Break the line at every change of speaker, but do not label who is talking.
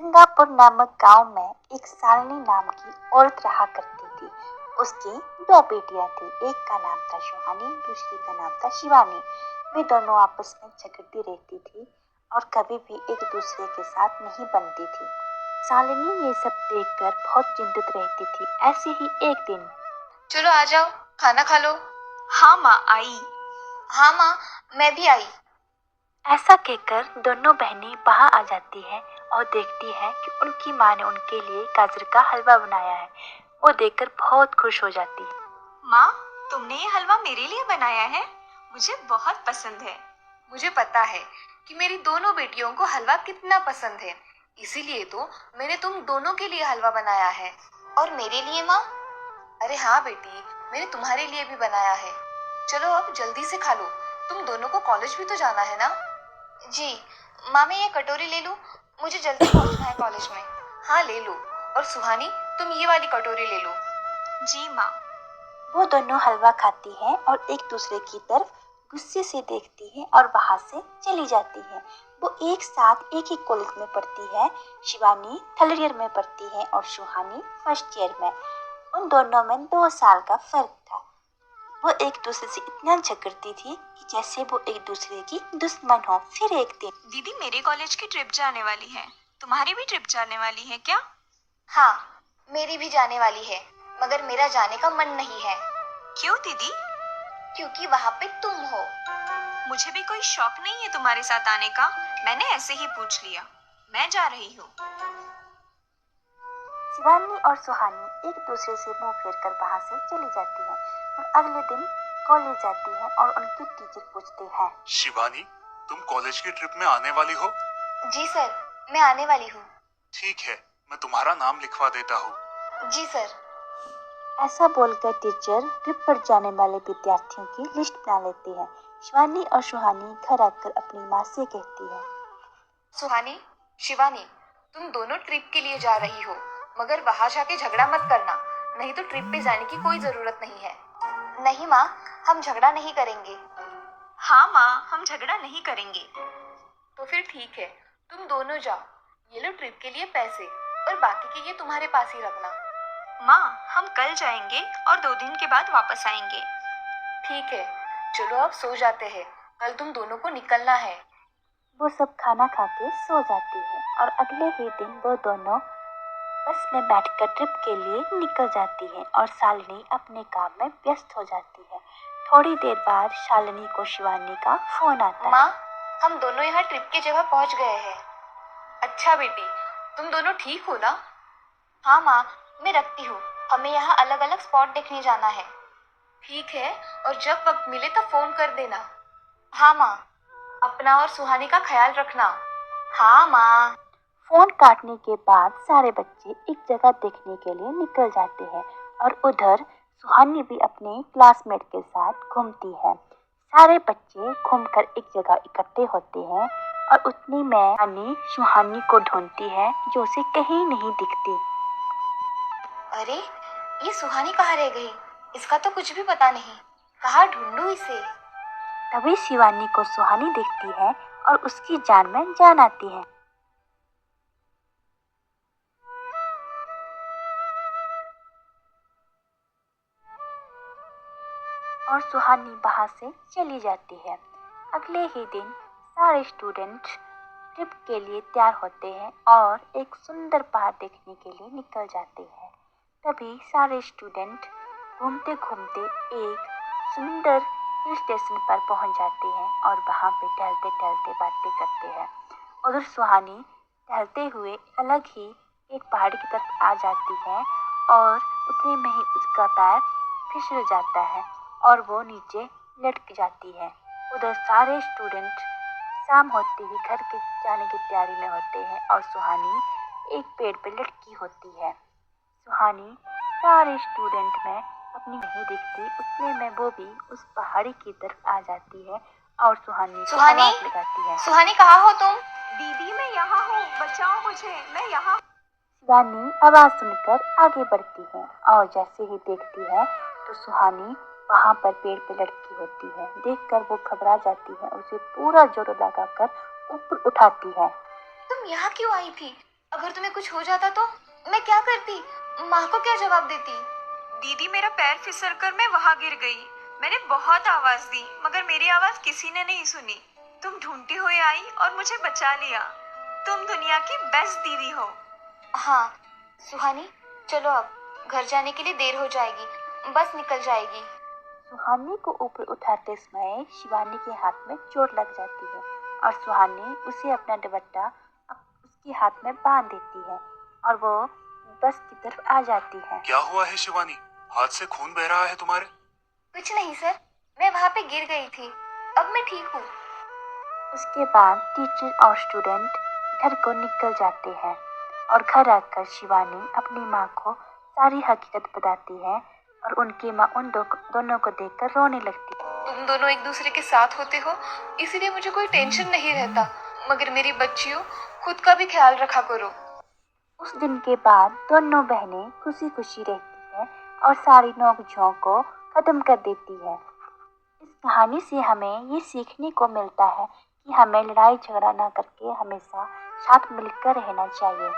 Singapore नामक गांव में एक शालिनी नाम की औरत रहा करती थी। उसकी दो बेटियां थी, एक का नाम था सुहानी, दूसरी का नाम था शिवानी। वे दोनों आपस में झगड़ती रहती थी और कभी भी एक दूसरे के साथ नहीं बनती थी। शालिनी ये सब देखकर बहुत चिंतित रहती थी। ऐसे ही एक दिन,
चलो आ जाओ, खाना खा लो।
हाँ माँ, आई।
हाँ माँ, मैं भी आई।
ऐसा कहकर दोनों बहनें बाहर आ जाती है और देखती है कि उनकी माँ ने उनके लिए गाजर का हलवा बनाया है। वो देखकर बहुत खुश हो जाती है।
माँ, तुमने ये हलवा मेरे लिए बनाया है? मुझे बहुत पसंद है।
मुझे पता है कि मेरी दोनों बेटियों को हलवा कितना पसंद है, इसीलिए तो मैंने तुम दोनों के लिए हलवा बनाया है। और मेरे लिए माँ? अरे हाँ बेटी, मैंने तुम्हारे लिए भी बनाया है। चलो अब जल्दी से खा लो, तुम दोनों को कॉलेज भी तो जाना है ना। जी माँ, मैं ये कटोरी ले लूँ? मुझे जल्दी पहुँचना है कॉलेज में। हाँ ले लो। और सुहानी, तुम ये वाली कटोरी ले लो।
जी माँ।
वो दोनों हलवा खाती है और एक दूसरे की तरफ गुस्से से देखती है और वहां से चली जाती है। वो एक साथ एक ही कॉलेज में पढ़ती है। शिवानी थर्ड ईयर में पढ़ती है और सुहानी फर्स्ट ईयर में। उन दोनों में 2 साल का फर्क था। वो एक दूसरे से इतना झगड़ती थी कि जैसे वो एक दूसरे की दुश्मन हो। फिर एक दिन,
दीदी, मेरे कॉलेज की ट्रिप जाने वाली है। तुम्हारी भी ट्रिप जाने वाली है क्या?
हाँ, मेरी भी जाने वाली है, मगर मेरा जाने का मन नहीं है।
क्यों दीदी?
क्योंकि वहाँ पे तुम हो।
मुझे भी कोई शौक नहीं है तुम्हारे साथ आने का। मैंने ऐसे ही पूछ लिया। मैं जा रही हूँ।
शिवानी और सुहानी एक दूसरे से मुंह फेरकर वहां से चली जाती है और अगले दिन कॉलेज जाती है और उनके टीचर पूछते हैं,
शिवानी, तुम कॉलेज की ट्रिप में आने वाली हो?
जी सर, मैं आने वाली हूँ।
ठीक है, मैं तुम्हारा नाम लिखवा देता हूँ।
जी सर।
ऐसा बोलकर टीचर ट्रिप पर जाने वाले विद्यार्थियों की लिस्ट बना लेती है। शिवानी और सुहानी घर आकर अपनी माँ से कहती है,
सुहानी, शिवानी, तुम दोनों ट्रिप के लिए जा रही हो, मगर वहां जाके झगड़ा मत करना, नहीं तो ट्रिप पे जाने की कोई जरूरत नहीं है। नहीं माँ, हम झगड़ा नहीं करेंगे।
हाँ माँ, हम झगड़ा नहीं करेंगे।
तो फिर ठीक है, तुम दोनों जाओ। ये लो ट्रिप के लिए पैसे, और बाकी के ये तुम्हारे पास ही रखना।
माँ, हम कल जाएंगे और 2 दिन के बाद वापस आएंगे।
ठीक है, चलो अब सो जाते हैं, कल तुम दोनों को निकलना है।
वो सब खाना खा के सो जाती है और अगले ही दिन वो दोनों बस में बैठकर ट्रिप के लिए निकल जाती है और शालिनी अपने काम में व्यस्त हो जाती है। थोड़ी देर बाद शालिनी को शिवानी का फोन आता है।
माँ, हम दोनों यहाँ ट्रिप की जगह पहुँच गए हैं। अच्छा बेटी, तुम दोनों ठीक हो ना? हाँ माँ, मैं रखती हूँ, हमें यहाँ अलग अलग स्पॉट देखने जाना है। ठीक है, और जब वक्त मिले तो फोन कर देना। हाँ माँ, अपना और सुहानी का ख्याल रखना। हाँ माँ।
फोन काटने के बाद सारे बच्चे एक जगह देखने के लिए निकल जाते हैं और उधर सुहानी भी अपने क्लासमेट के साथ घूमती है। सारे बच्चे घूमकर एक जगह इकट्ठे होते हैं और उतनी में अन्नी सुहानी को ढूंढती है जो उसे कहीं नहीं दिखती।
अरे, ये सुहानी कहाँ रह गई? इसका तो कुछ भी पता नहीं, कहाँ ढूंढूं इसे?
तभी शिवानी को सुहानी दिखती है और उसकी जान में जान आती है। और सुहानी वहां से चली जाती है। अगले ही दिन सारे स्टूडेंट ट्रिप के लिए तैयार होते हैं और एक सुंदर पहाड़ देखने के लिए निकल जाते हैं। तभी सारे स्टूडेंट घूमते घूमते एक सुंदर हिल स्टेशन पर पहुंच जाते हैं और वहां पे टहलते टहलते बातें करते हैं। उधर सुहानी टहलते हुए अलग ही एक पहाड़ की तरफ आ जाती है और उतने में ही उसका पैर फिसल जाता है और वो नीचे लटक जाती है। उधर सारे स्टूडेंट शाम होते ही घर के जाने की तैयारी में होते हैं और सुहानी एक पेड़ पे लटकी होती है। सुहानी सारे स्टूडेंट में अपनी नहीं दिखती, उतने में वो भी उस पहाड़ी की तरफ आ जाती है और सुहानी को
सुहानी?
आवाज लगाती है।
सुहानी कहाँ हो तुम?
दीदी, मैं यहाँ हूँ, बचाओ मुझे, मैं यहाँ।
शिवानी आवाज सुनकर आगे बढ़ती है और जैसे ही देखती है तो सुहानी वहां पर पेड़ पे लटकी होती है। देखकर वो घबरा जाती है और उसे पूरा जोर लगाकर ऊपर उठाती है।
तुम यहाँ क्यों आई थी? अगर तुम्हें कुछ हो जाता तो मैं क्या करती? माँ को क्या जवाब देती?
दीदी, मेरा पैर फिसल कर मैं वहां गिर गई। मैंने बहुत आवाज दी मगर मेरी आवाज किसी ने नहीं सुनी। तुम ढूंढती हुई आई और मुझे बचा लिया। तुम दुनिया की बेस्ट दीदी हो।
हाँ सुहानी, चलो अब घर जाने के लिए देर हो जाएगी, बस निकल जाएगी।
सुहानी को ऊपर उठाते समय शिवानी के हाथ में चोट लग जाती है और सुहानी उसे अपना दुपट्टा उसके हाथ में बांध देती है और वो बस की तरफ आ जाती है।
क्या हुआ है शिवानी? हाथ से खून बह रहा है तुम्हारे।
कुछ नहीं सर, मैं वहाँ पे गिर गई थी, अब मैं ठीक हूँ।
उसके बाद टीचर और स्टूडेंट घर को निकल जाते हैं और घर आकर शिवानी अपनी माँ को सारी हकीकत बताती है और उनकी माँ दोनों को देखकर रोने लगती है।
तुम दोनों एक दूसरे के साथ होते हो इसीलिए मुझे कोई टेंशन नहीं रहता, मगर मेरी बच्चियों, खुद का भी ख्याल रखा करो।
उस दिन के बाद दोनों बहनें खुशी खुशी रहती हैं और सारी नोक-झोंक को खत्म कर देती है। इस कहानी से हमें ये सीखने को मिलता है कि हमें लड़ाई झगड़ा ना करके हमेशा साथ मिलकर रहना चाहिए।